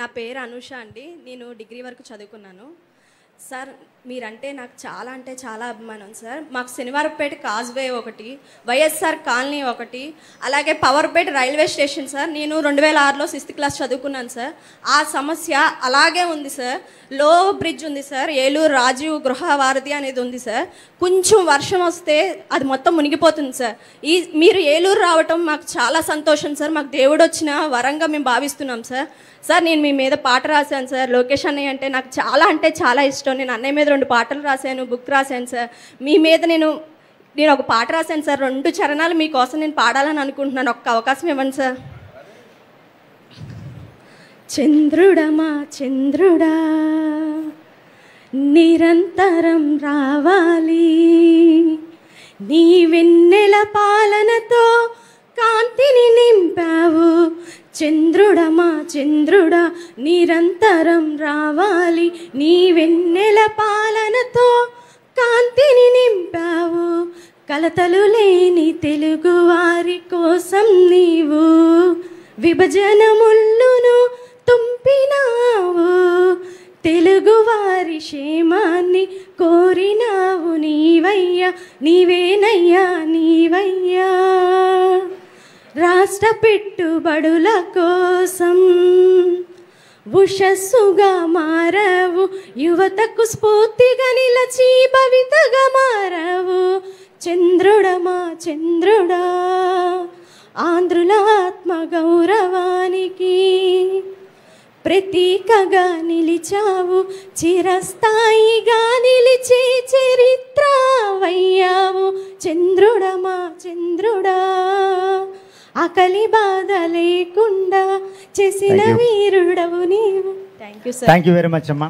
నా పేరు అనుష అండి. నేను డిగ్రీ వరకు చదువుకున్నాను. సార్ మీరంటే నాకు చాలా అంటే చాలా అభిమానం సార్. మాకు శనివారపేట కాజ్వే ఒకటి, వైఎస్ఆర్ కాలనీ ఒకటి, అలాగే పవర్పేట రైల్వే స్టేషన్ సార్. నేను 2006లో 6th క్లాస్ చదువుకున్నాను సార్. ఆ సమస్య అలాగే ఉంది సార్. లో బ్రిడ్జ్ ఉంది సార్, ఏలూరు రాజీవ్ గృహవారధి అనేది ఉంది సార్. కొంచెం వర్షం వస్తే అది మొత్తం మునిగిపోతుంది సార్. మీరు ఏలూరు రావటం మాకు చాలా సంతోషం సార్. మాకు దేవుడు వచ్చిన వరంగా మేము భావిస్తున్నాం సార్. సార్ నేను మీ మీద పాట రాశాను సార్. లోకేష్ అన్నయ్య అంటే నాకు చాలా అంటే చాలా ఇష్టం. నేను అన్నయ్య మీద 2 పాటలు రాశాను, బుక్ రాశాను సార్. మీ మీద నేను ఒక పాట రాశాను సార్. 2 చరణాలు మీకోసం నేను పాడాలని అనుకుంటున్నాను. ఒక్క అవకాశం ఇవ్వండి సార్. చంద్రుడమా చంద్రుడా నిరంతరం రావాలి, నీ వెన్నెల పాలనతో కాంతిని నింపావు. చంద్రుడమా చంద్రుడా నిరంతరం రావాలి, నీ వెన్నెల పాలనతో కాంతిని నింపావు. కలతలు లేని తెలుగు వారి కోసం నీవు విభజన ముళ్ళును తుంపినావు. తెలుగు వారి క్షేమాన్ని కోరినావు నీవయ్యా, నీవేనయ్యా నీవయ్యా. రాష్ట్ర పెట్టుబడుల కోసం ఉషస్సుగా మారవు, యువతకు స్ఫూర్తిగా నిలచి భవితగా మారవు. చంద్రుడమా చంద్రుడా ఆంధ్రుల ఆత్మ గౌరవానికి ప్రతీకగా నిలిచావు. చిరస్థాయిగా నిలిచి చరిత్ర వయ్యావు. చంద్రుడమా చంద్రుడా ఆకలి బాధ లేకుండా చేసిన వీరుడవు నీవు. Thank you sir. Thank you very much అమ్మా.